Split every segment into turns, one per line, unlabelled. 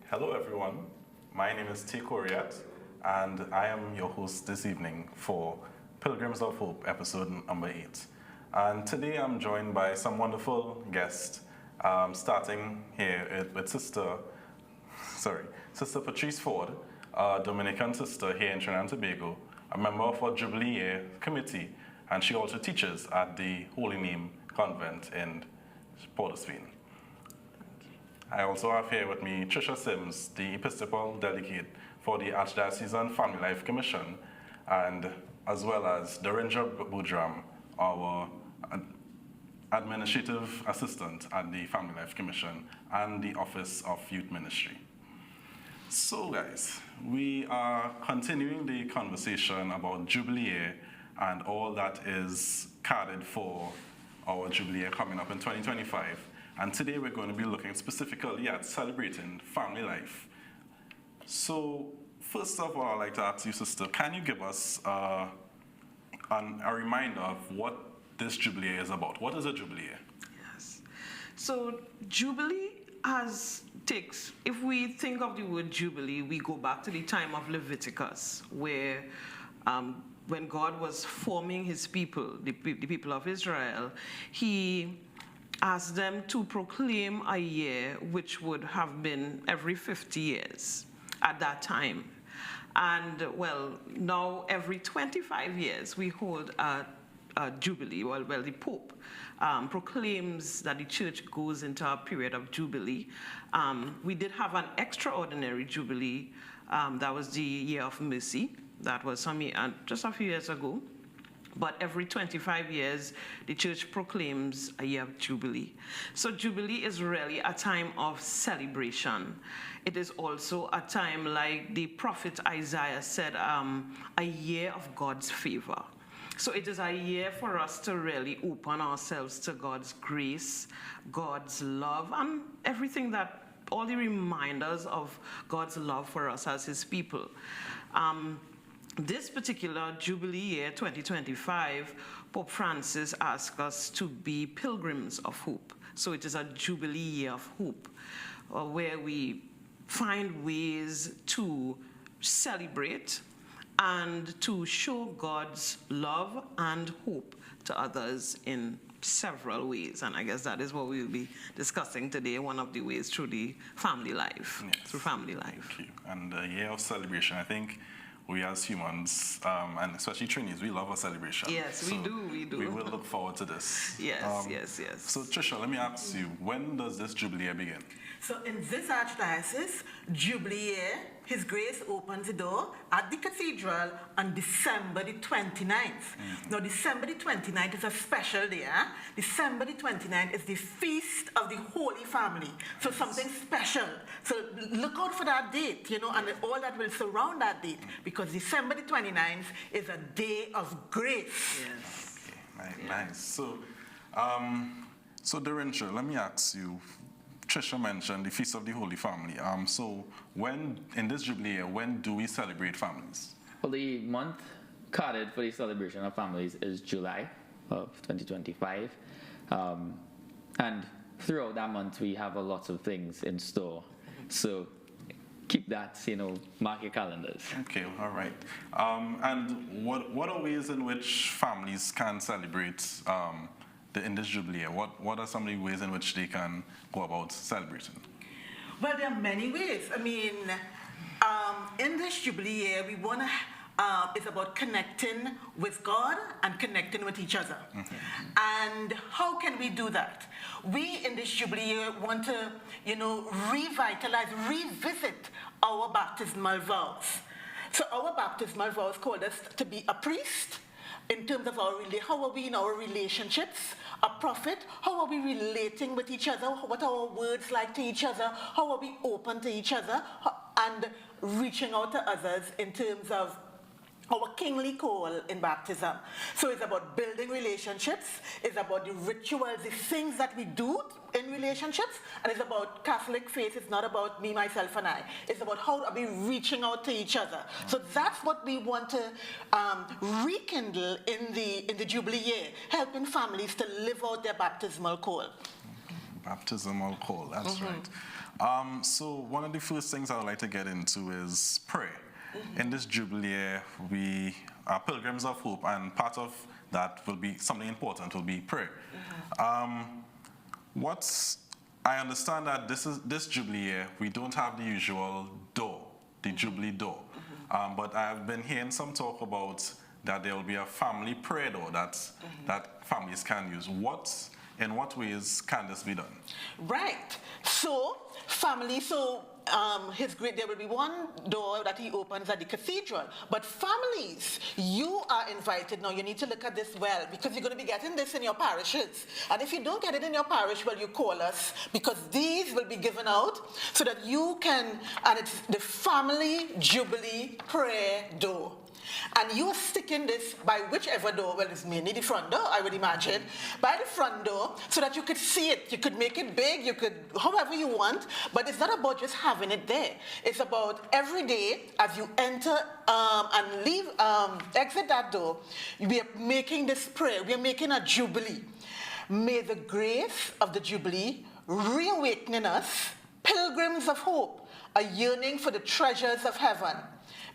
Hello everyone, my name is Taye Coryatt and I am your host this evening for Pilgrims of Hope episode number 8. And today I'm joined by some wonderful guests, starting here with Sister Patrice Ford, a Dominican sister here in Trinidad and Tobago, a member of our Jubilee committee, and she also teaches at the Holy Name Convent in Port of Spain. I also have here with me Trisha Sims, the Episcopal Delegate for the Archdiocesan Family Life Commission, and as well as Darinder Budram, our Administrative Assistant at the Family Life Commission and the Office of Youth Ministry. So guys, we are continuing the conversation about Jubilee and all that is carded for our Jubilee coming up in 2025. And today we're going to be looking specifically at celebrating family life. So first of all, I'd like to ask you, sister, can you give us a reminder of what this Jubilee is about? What is a Jubilee?
Yes. So Jubilee if we think of the word Jubilee, we go back to the time of Leviticus, where when God was forming his people, the people of Israel, he asked them to proclaim a year which would have been every 50 years at that time. And well, now every 25 years we hold a Jubilee. Well, the Pope proclaims that the church goes into a period of Jubilee. We did have an extraordinary Jubilee. That was the Year of Mercy. That was just a few years ago. But every 25 years, the church proclaims a year of Jubilee. So Jubilee is really a time of celebration. It is also a time, like the prophet Isaiah said, a year of God's favor. So it is a year for us to really open ourselves to God's grace, God's love, and everything all the reminders of God's love for us as his people. This particular Jubilee year, 2025, Pope Francis asked us to be pilgrims of hope. So it is a Jubilee year of hope, where we find ways to celebrate and to show God's love and hope to others in several ways. And I guess that is what we'll be discussing today, one of the ways through the family life, through family life.
Thank you. And a year of celebration, I think we as humans, and especially Trinis, we love a celebration.
Yes, so we do.
We will look forward to this.
Yes.
So Trisha, let me ask you, when does this Jubilee begin?
So in this archdiocese, Jubilee year, His Grace opens the door at the cathedral on December the 29th. Now, December the 29th is a special day. December the 29th is the Feast of the Holy Family. So something special. So look out for that date, and all that will surround that date, because December the 29th is a day of grace.
Yes.
Okay, nice. So Darinder, let me ask you, Trisha mentioned the Feast of the Holy Family. So in this Jubilee year, when do we celebrate families?
Well, the month carded for the celebration of families is July of 2025. And throughout that month, we have a lot of things in store. So keep that, mark your calendars.
Okay, all right. And what are ways in which families can celebrate in this Jubilee year? What are some of the ways in which they can go about celebrating?
Well, there are many ways. I mean, in this Jubilee year, we want to, it's about connecting with God and connecting with each other. And how can we do that? We, in this Jubilee year, want to, revitalize, revisit our baptismal vows. So our baptismal vows called us to be a priest, in terms of how are we in our relationships, a prophet, how are we relating with each other, what are our words like to each other, how are we open to each other, and reaching out to others in terms of our kingly call in baptism. So it's about building relationships, it's about the rituals, the things that we do in relationships, and it's about Catholic faith. It's not about me, myself, and I. It's about how are we reaching out to each other. So that's what we want to rekindle in the Jubilee year, helping families to live out their baptismal call.
Baptismal call, that's right. So one of the first things I would like to get into is prayer. In this Jubilee year, we are pilgrims of hope, and part of that will be something important will be prayer. I understand that this Jubilee year, we don't have the usual door, the Jubilee door. But I've been hearing some talk about that there will be a family prayer door that families can use. In what ways can this be done?
Right. So, there will be one door that he opens at the cathedral. But families, you are invited. Now, you need to look at this well, because you're going to be getting this in your parishes. And if you don't get it in your parish, well, you call us, because these will be given out so that you can, and it's the Family Jubilee Prayer Door. And you are sticking this by whichever door, well, it's mainly the front door, I would imagine, by the front door, so that you could see it. You could make it big, you could, however you want, but it's not about just having it there. It's about every day, as you enter and leave, exit that door, we are making this prayer, we are making a jubilee. May the grace of the Jubilee reawaken in us, pilgrims of hope, a yearning for the treasures of heaven.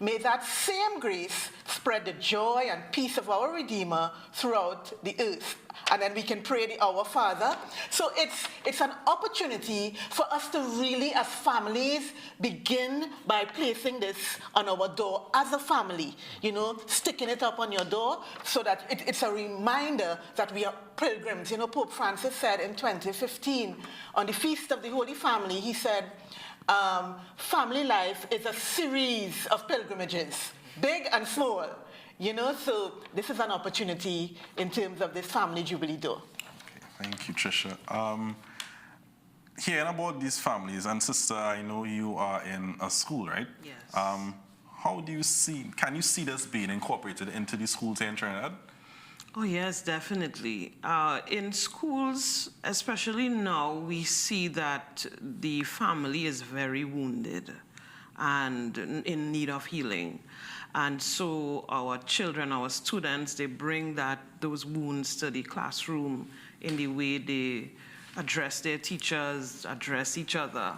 May that same grace spread the joy and peace of our Redeemer throughout the earth. And then we can pray the Our Father. So it's an opportunity for us to really, as families, begin by placing this on our door as a family. You know, sticking it up on your door so that it's a reminder that we are pilgrims. You know, Pope Francis said in 2015, on the Feast of the Holy Family, he said, family life is a series of pilgrimages, big and small, you know, so this is an opportunity in terms of this Family Jubilee door.
Okay, thank you, Tricia. Hearing about these families, and sister, I know you are in a school, right?
Yes.
Can you see this being incorporated into the schools here in Trinidad?
Oh, yes, definitely. In schools, especially now, we see that the family is very wounded and in need of healing. And so our children, our students, they bring those wounds to the classroom in the way they address their teachers, address each other.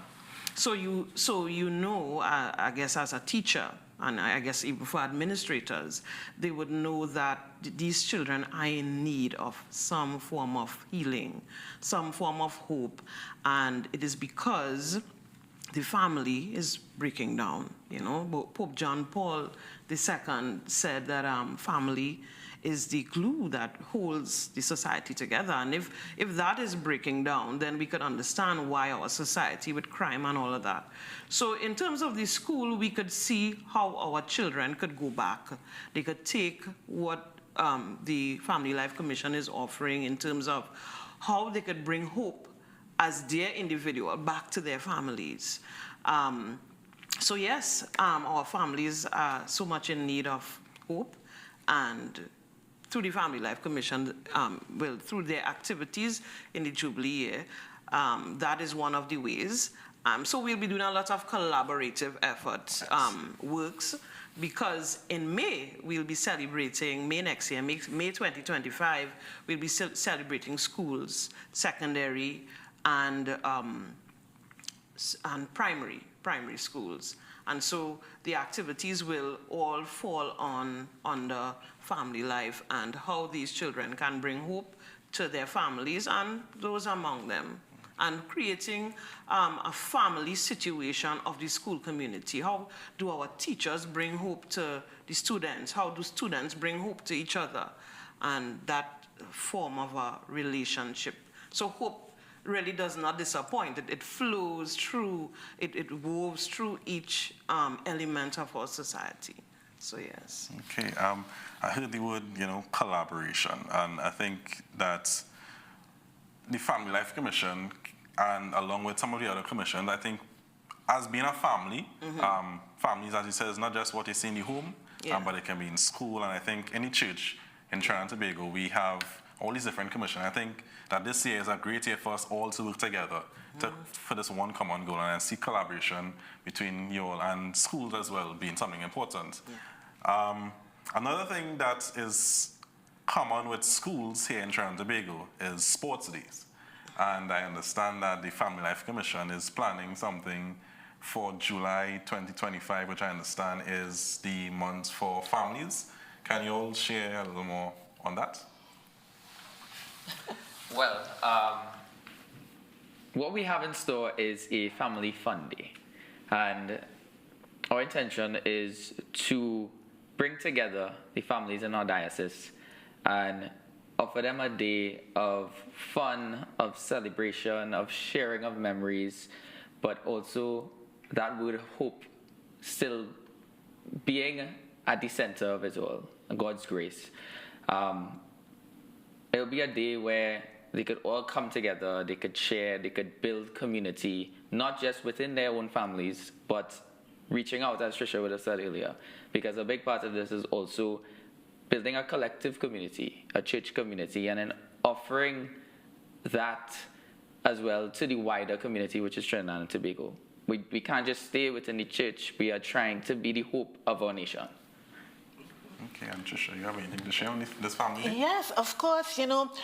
So you know, I guess as a teacher, and I guess even for administrators, they would know that these children are in need of some form of healing, some form of hope, and it is because the family is breaking down. You know, Pope John Paul II said that family is the glue that holds the society together. And if that is breaking down, then we could understand why our society with crime and all of that. So in terms of the school, we could see how our children could go back. They could take what the Family Life Commission is offering in terms of how they could bring hope as their individual back to their families. So yes, our families are so much in need of hope, and through the Family Life Commission, through their activities in the Jubilee year, that is one of the ways. So we'll be doing a lot of collaborative efforts, works, because in May, we'll be celebrating, May next year, May 2025, we'll be celebrating schools, secondary, and primary schools. And so the activities will all fall under family life and how these children can bring hope to their families and those among them, and creating a family situation of the school community. How do our teachers bring hope to the students? How do students bring hope to each other? And that form of a relationship. So hope really does not disappoint. It flows through, it woves through each element of our society. So yes.
Okay, I heard the word, collaboration, and I think that the Family Life Commission, and along with some of the other commissions, I think as being a family, families, as you said, is not just what you see in the home, but it can be in school, and I think any church in Trinidad and Tobago, we have all these different commissions. I think that this year is a great year for us all to work together for this one common goal, and I see collaboration between you all and schools as well being something important. Yeah. Another thing that is common with schools here in Trinidad and Tobago is sports days. And I understand that the Family Life Commission is planning something for July 2025, which I understand is the month for families. Can you all share a little more on that?
Well, what we have in store is a family Funday, and our intention is to bring together the families in our diocese and offer them a day of fun, of celebration, of sharing of memories, but also that would hope still being at the center of it all, God's grace. It'll be a day where they could all come together, they could share, they could build community, not just within their own families, but reaching out, as Trisha would have said earlier, because a big part of this is also building a collective community, a church community, and then offering that as well to the wider community, which is Trinidad and Tobago. We can't just stay within the church. We are trying to be the hope of our nation.
Okay, and Trisha, you have anything to share on this family?
Yes, of course,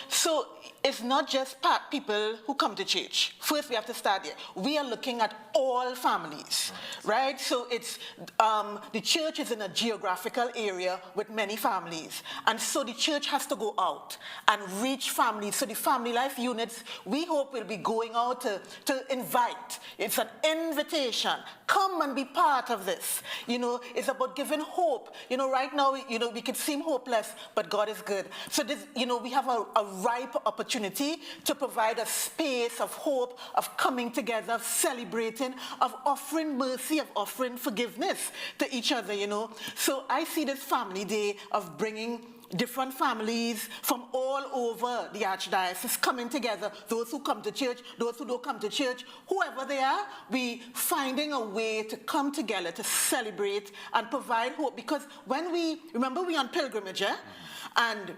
so it's not just people who come to church. First, we have to start there. We are looking at all families, right? So it's, the church is in a geographical area with many families. And so the church has to go out and reach families. So the family life units, we hope will be going out to invite. It's an invitation. Come and be part of this. It's about giving hope. Right now, we can seem hopeless, but God is good. So this, we have a ripe opportunity to provide a space of hope, of coming together, of celebrating, of offering mercy, of offering forgiveness to each other, So I see this family day of bringing different families from all over the Archdiocese coming together, those who come to church, those who don't come to church, whoever they are, we finding a way to come together to celebrate and provide hope. Because when remember we on pilgrimage, and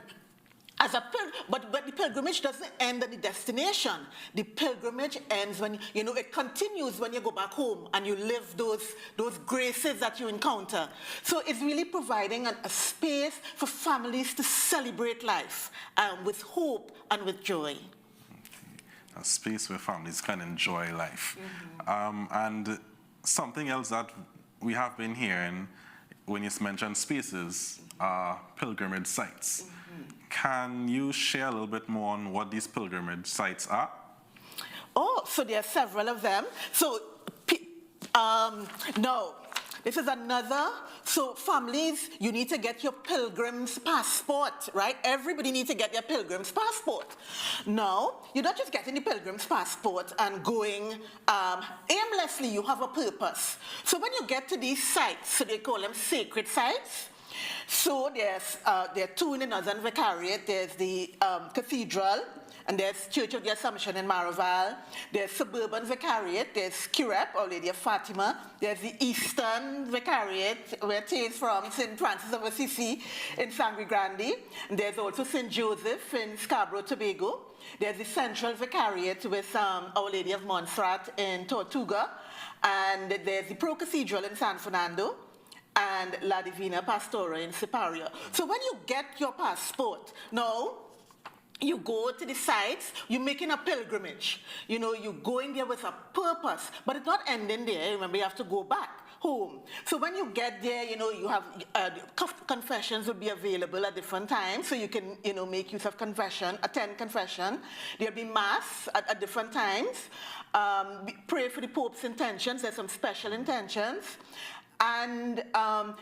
but the pilgrimage doesn't end at the destination. The pilgrimage ends when, it continues when you go back home and you live those graces that you encounter. So it's really providing a space for families to celebrate life with hope and with joy.
Okay. A space where families can enjoy life. And something else that we have been hearing when you mention spaces are pilgrimage sites. Can you share a little bit more on what these pilgrimage sites are?
Oh, so there are several of them. So, no, this is another. So families, you need to get your Pilgrim's Passport, right? Everybody needs to get their Pilgrim's Passport. Now, you're not just getting the Pilgrim's Passport and going aimlessly. You have a purpose. So when you get to these sites, so they call them sacred sites. So there are two in the Northern Vicariate. There's the Cathedral, and there's Church of the Assumption in Maraval. There's Suburban Vicariate. There's Coryatt, Our Lady of Fatima. There's the Eastern Vicariate, where Taye is from, St. Francis of Assisi in Sangre Grande. And there's also St. Joseph in Scarborough, Tobago. There's the Central Vicariate with Our Lady of Montserrat in Tortuga. And there's the Pro Cathedral in San Fernando, and La Divina Pastora in Siparia. So when you get your passport, now you go to the sites, you're making a pilgrimage. You're going there with a purpose, but it's not ending there. Remember, you have to go back home. So when you get there, you have confessions will be available at different times, so you can, make use of confession, attend confession. There'll be mass at different times. Pray for the Pope's intentions. There's some special intentions. And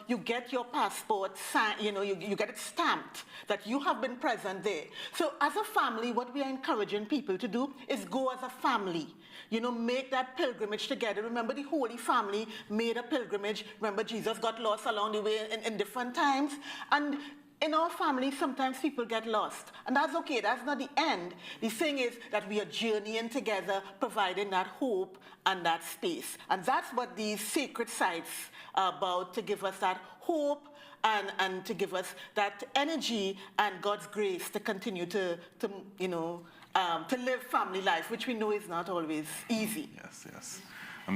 you get your passport signed, you get it stamped that you have been present there. So as a family, what we are encouraging people to do is go as a family. Make that pilgrimage together. Remember, the Holy Family made a pilgrimage. Remember, Jesus got lost along the way in different times. And in our family, sometimes people get lost. And that's okay, that's not the end. The thing is that we are journeying together, providing that hope and that space. And that's what these sacred sites are about, to give us that hope and to give us that energy and God's grace to continue to live family life, which we know is not always easy.
Yes.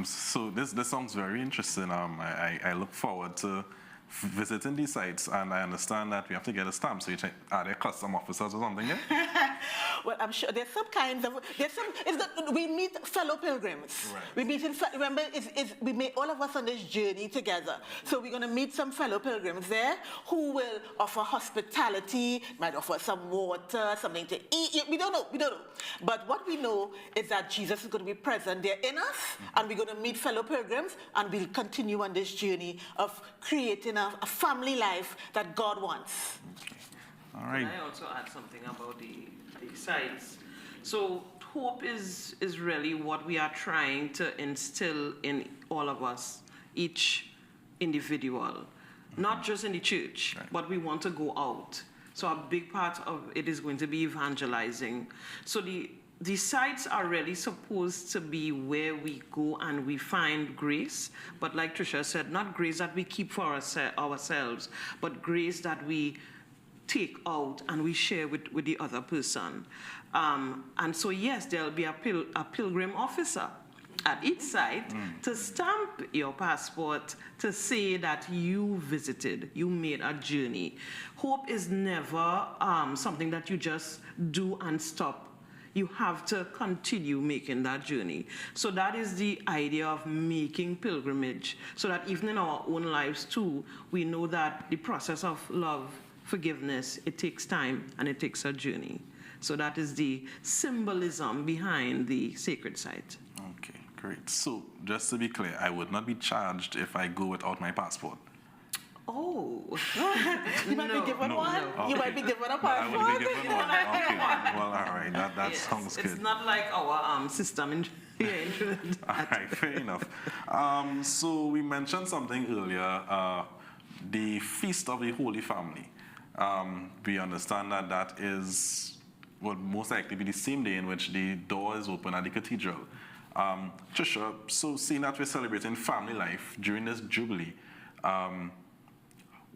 So this sounds very interesting. I look forward to visiting these sites, and I understand that we have to get a stamp. So are there custom officers or something? Yeah?
Well, I'm sure there's some kinds of, we meet fellow pilgrims.
Right.
We meet, remember, we meet all of us on this journey together. So we're going to meet some fellow pilgrims there who will offer hospitality, might offer some water, something to eat. We don't know. But what we know is that Jesus is going to be present there in us, and we're going to meet fellow pilgrims, and we'll continue on this journey of creating a family life that God wants.
Okay. All right.
Can I also add something about the sites? So hope is really what we are trying to instill in all of us, each individual, not just in the church,
Right.
but we want to go out. So a big part of it is going to be evangelizing. So the sites are really supposed to be where we go and we find grace, but like Tricia said, not grace that we keep for ourselves, but grace that we take out and we share with the other person. And so yes, there'll be a pilgrim officer at each site to stamp your passport to say that you visited, you made a journey. Hope is never something that you just do and stop. You have to continue making that journey. So that is the idea of making pilgrimage, so that even in our own lives too, we know that the process of love, forgiveness, it takes time and it takes a journey. So that is the symbolism behind the sacred site.
Okay, great. So just to be clear, I would not be charged if I go without my passport.
Oh.
You might be given
No,
one.
no.
You
Okay.
might be given a
I would be
passport.
given one. Okay. Well, all right. That
Yes,
sounds good.
it's not like our system in here in Trinidad.
All right, fair enough. So we mentioned something earlier, the Feast of the Holy Family. We understand that is, will most likely be the same day in which the door is open at the cathedral. Trisha, so seeing that we're celebrating family life during this Jubilee,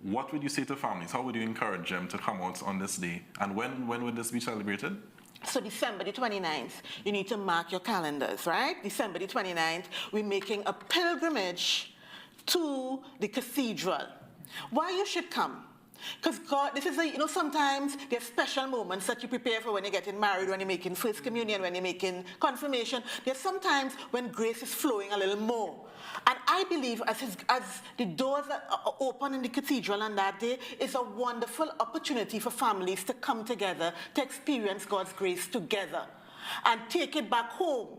what would you say to families? How would you encourage them to come out on this day? And when would this be celebrated?
So December the 29th, you need to mark your calendars, right? December the 29th, we're making a pilgrimage to the cathedral. Why you should come? Because God, this is sometimes there's special moments that you prepare for when you're getting married, when you're making first communion, when you're making confirmation. There's sometimes when grace is flowing a little more. And I believe as the doors are open in the cathedral on that day, it's a wonderful opportunity for families to come together, to experience God's grace together, and take it back home.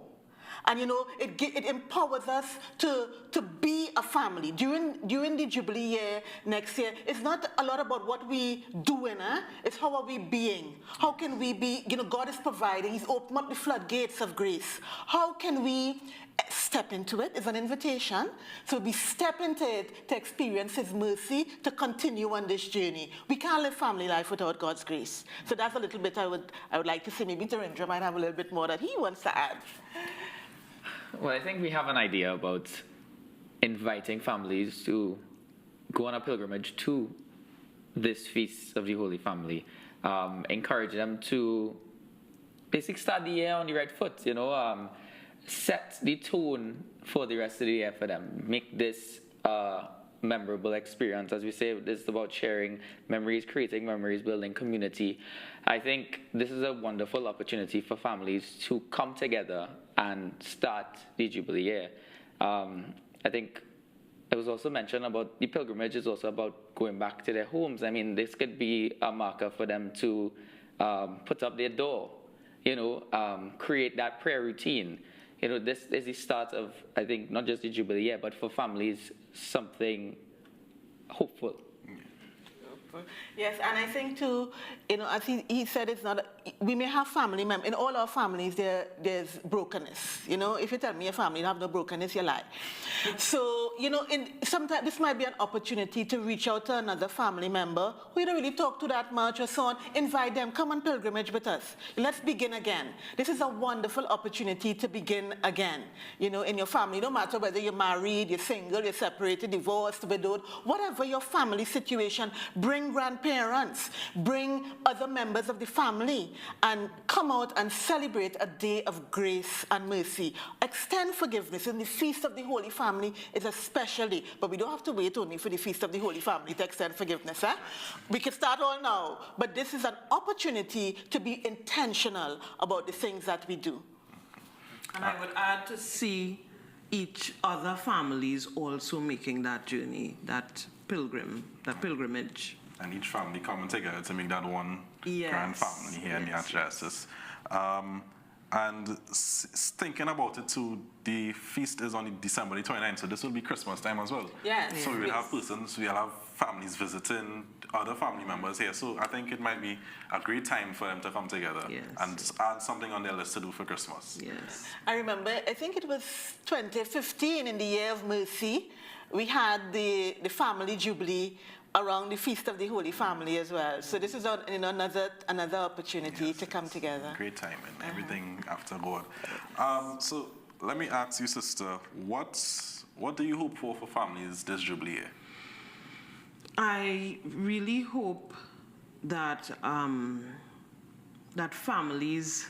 And it empowers us to be a family. During the Jubilee year next year, it's not a lot about what we doing, it's how are we being. How can we be, God is providing, He's opened up the floodgates of grace. How can we step into it? It's an invitation. So we step into it to experience His mercy, to continue on this journey. We can't live family life without God's grace. So that's a little bit I would like to say. Maybe Tarindra might have a little bit more that he wants to add.
Well, I think we have an idea about inviting families to go on a pilgrimage to this Feast of the Holy Family. Encourage them to basically start the year on the right foot, set the tone for the rest of the year for them. Make this a memorable experience. As we say, this is about sharing memories, creating memories, building community. I think this is a wonderful opportunity for families to come together and start the Jubilee year. I think it was also mentioned about the pilgrimage is also about going back to their homes. I mean, this could be a marker for them to put up their door, create that prayer routine. This is the start of, I think, not just the Jubilee year, but for families, something hopeful.
Yes, and I think too, as he said, it's not. We may have family members. In all our families, there's brokenness. If you tell me your family you have no brokenness, you lie. So, sometimes this might be an opportunity to reach out to another family member who you don't really talk to that much or so on. Invite them, come on pilgrimage with us. Let's begin again. This is a wonderful opportunity to begin again. In your family, no matter whether you're married, you're single, you're separated, divorced, widowed, whatever your family situation, bring grandparents, bring other members of the family, and come out and celebrate a day of grace and mercy. Extend forgiveness. In the Feast of the Holy Family is special day. But we don't have to wait only for the Feast of the Holy Family to extend forgiveness. We can start all now, but this is an opportunity to be intentional about the things that we do.
And I would add to see each other families also making that journey, that pilgrimage.
And each family coming together to make that one grand family here in the Archdiocese. And thinking about it too, the feast is on December the 29th, so this will be Christmas time as well.
Yes.
So we'll have persons, we'll have families visiting other family members here. So I think it might be a great time for them to come together and add something on their list to do for Christmas.
Yes.
I remember, I think it was 2015, in the Year of Mercy, we had the family Jubilee around the Feast of the Holy Family as well. So this is another opportunity to come together.
Great time and everything after God. So let me ask you, sister, what do you hope for families this Jubilee year?
I really hope that that families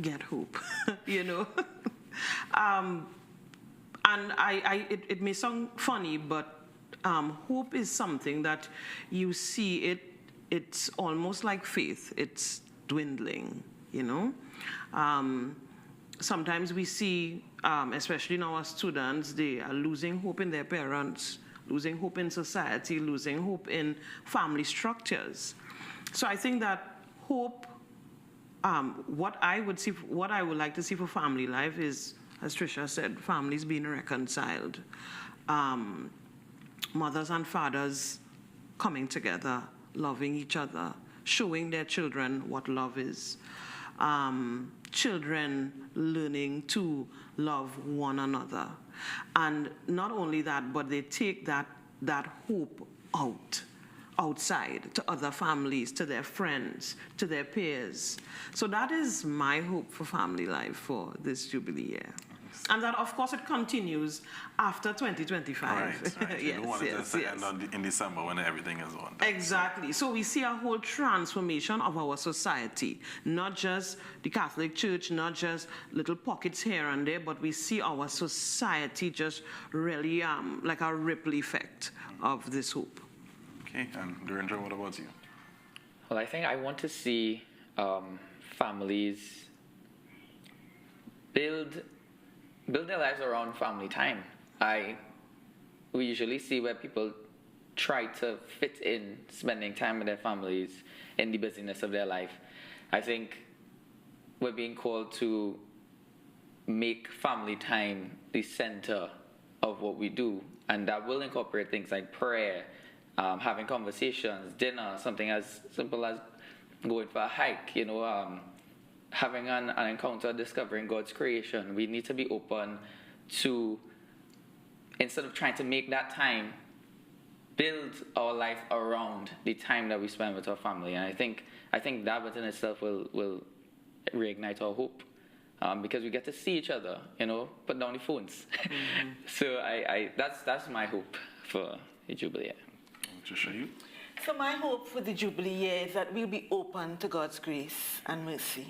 get hope, you know. And it may sound funny, but hope is something that you see it's almost like faith. It's dwindling, you know. Sometimes we see, especially now our students, they are losing hope in their parents, losing hope in society, losing hope in family structures. So I think that hope, what I would like to see for family life is, as Tricia said, families being reconciled. Mothers and fathers coming together, loving each other, showing their children what love is. Children learning to love one another. And not only that, but they take that hope outside to other families, to their friends, to their peers. So that is my hope for family life for this Jubilee year. And that, of course, it continues after 2025.
Right. You don't want it to end in December when everything is on.
Exactly. So we see a whole transformation of our society, not just the Catholic Church, not just little pockets here and there, but we see our society just really like a ripple effect of this hope.
Okay, and Dhirendra, what about you?
Well, I think I want to see families build their lives around family time. We usually see where people try to fit in spending time with their families in the busyness of their life. I think we're being called to make family time the center of what we do, and that will incorporate things like prayer, having conversations, dinner, something as simple as going for a hike, you know, having an encounter, discovering God's creation. We need to be open to, instead of trying to make that time, build our life around the time that we spend with our family. And I think that within itself will reignite our hope, because we get to see each other, you know, put down the phones. Mm-hmm. So that's my hope for the Jubilee.
Trisha, you?
So my hope for the Jubilee year is that we'll be open to God's grace and mercy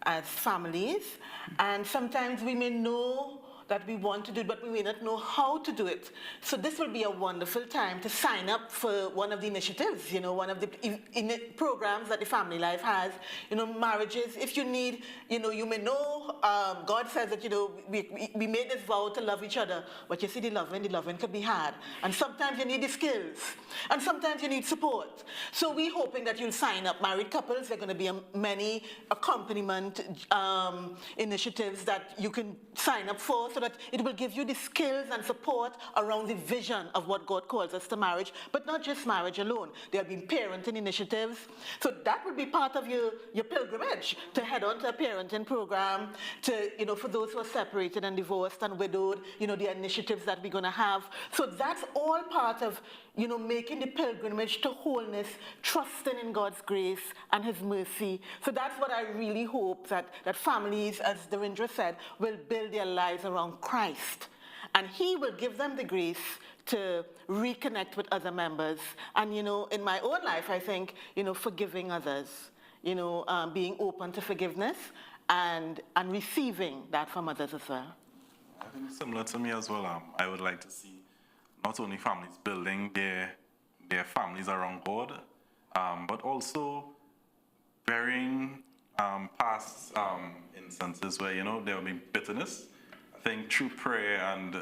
as families, and sometimes we may know that we want to do it, but we may not know how to do it. So this will be a wonderful time to sign up for one of the initiatives, you know, one of the programs that the Family Life has, you know, marriages. If you need, you know, you may know, God says that, you know, we made this vow to love each other, but you see the loving could be hard. And sometimes you need the skills, and sometimes you need support. So we're hoping that you'll sign up. Married couples, there are going to be many accompaniment initiatives that you can sign up for, so that it will give you the skills and support around the vision of what God calls us to marriage, but not just marriage alone. There'll be parenting initiatives. So that will be part of your pilgrimage, to head on to a parenting program, to, you know, for those who are separated and divorced and widowed, you know, the initiatives that we're going to have. So that's all part of, you know, making the pilgrimage to wholeness, trusting in God's grace and His mercy. So that's what I really hope, that families, as Dhirendra said, will build their lives around Christ. And He will give them the grace to reconnect with other members. And, you know, in my own life, I think, you know, forgiving others, you know, being open to forgiveness and receiving that from others as well.
I think similar to me as well. I would like to see not only families building their families around God, but also burying past instances where, there will be bitterness. I think through prayer and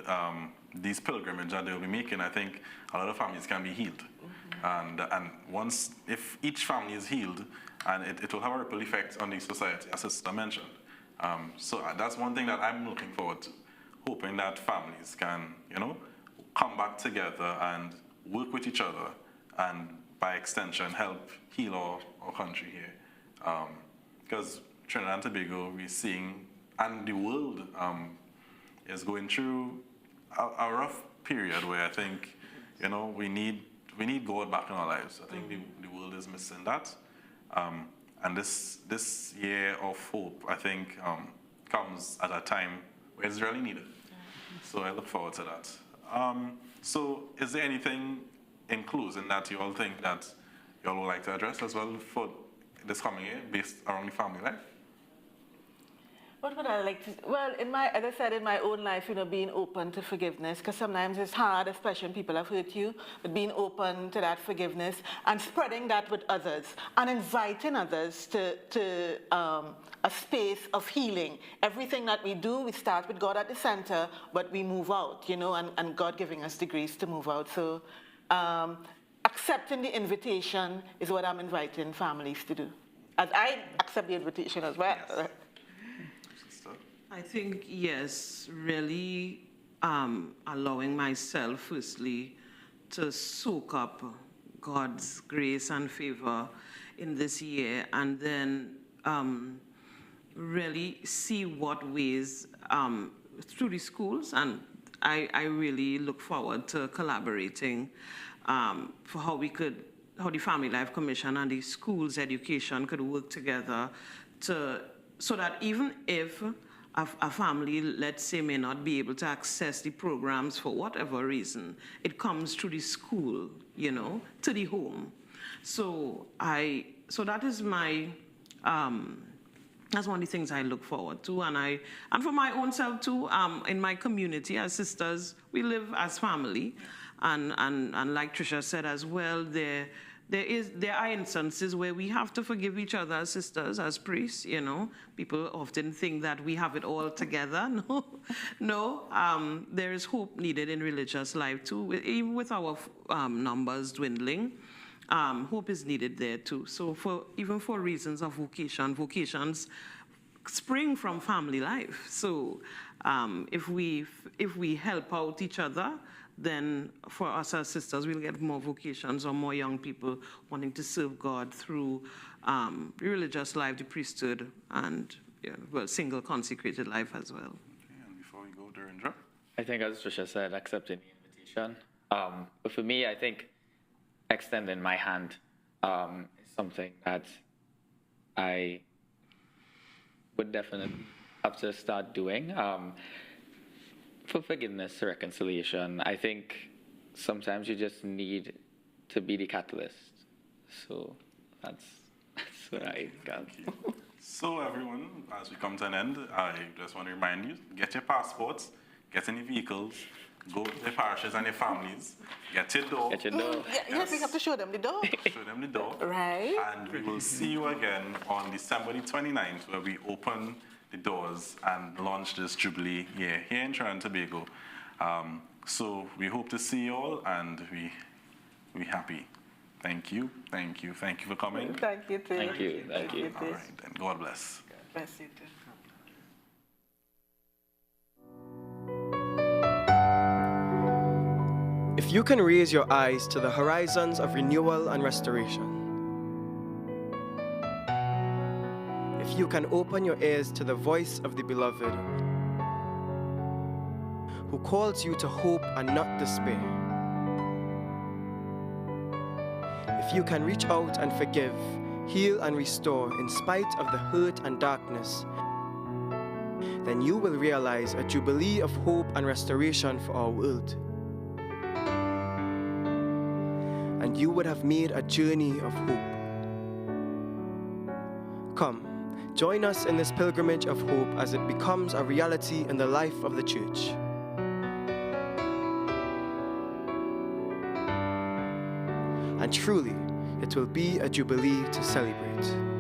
these pilgrimages that they'll be making, I think a lot of families can be healed. And once, if each family is healed, and it will have a ripple effect on the society, as Sister mentioned. So that's one thing that I'm looking forward to, hoping that families can, come back together and work with each other, and by extension, help heal our country here. Because Trinidad and Tobago, we're seeing, and the world is going through a rough period where I think, we need God back in our lives. I think the world is missing that. And this year of hope, I think, comes at a time where it's really needed. So I look forward to that. So is there anything in closing that you all think that you all would like to address as well for this coming year based around the family life?
What would I like to? Well, as I said, in my own life, being open to forgiveness, because sometimes it's hard, especially when people have hurt you, but being open to that forgiveness and spreading that with others and inviting others to a space of healing. Everything that we do, we start with God at the center, but we move out, and God giving us the grace to move out. So accepting the invitation is what I'm inviting families to do, as I accept the invitation as well.
Yes.
I think, yes, really allowing myself, firstly, to soak up God's grace and favor in this year, and then really see what ways through the schools, and I really look forward to collaborating for how the Family Life Commission and the schools education could work together so that even if a family, let's say, may not be able to access the programs for whatever reason, it comes through the school, to the home. So that is my, that's one of the things I look forward to, and for my own self too. In my community as sisters, we live as family, and like Tricia said as well, there are instances where we have to forgive each other as sisters, as priests, People often think that we have it all together. No. There is hope needed in religious life too. Even with our numbers dwindling, hope is needed there too. So even for reasons of vocations spring from family life. So if we help out each other, then for us as sisters, we'll get more vocations or more young people wanting to serve God through religious life, the priesthood, and single consecrated life as well.
Okay, and before we go, Derindra?
I think, as Trisha said, accepting the invitation. But for me, I think extending my hand is something that I would definitely have to start doing. For forgiveness, reconciliation, I think sometimes you just need to be the catalyst. So that's what I got.
So everyone, as we come to an end, I just want to remind you, get your passports, get in your vehicles, go to the parishes and your families, get your door.
Get your door.
Yes, we have to show them the door.
Show them the door.
Right.
And we will see you again on December the 29th, where we open the doors and launch this Jubilee year here in Trinidad and Tobago. So we hope to see you all, and we're happy. Thank you for coming.
Thank you, too.
Thank you.
All right, then God bless.
Bless you, too.
If you can raise your eyes to the horizons of renewal and restoration, if you can open your ears to the voice of the Beloved, who calls you to hope and not despair, if you can reach out and forgive, heal and restore in spite of the hurt and darkness, then you will realize a jubilee of hope and restoration for our world. And you would have made a journey of hope. Come, join us in this pilgrimage of hope as it becomes a reality in the life of the church. and truly, it will be a jubilee to celebrate.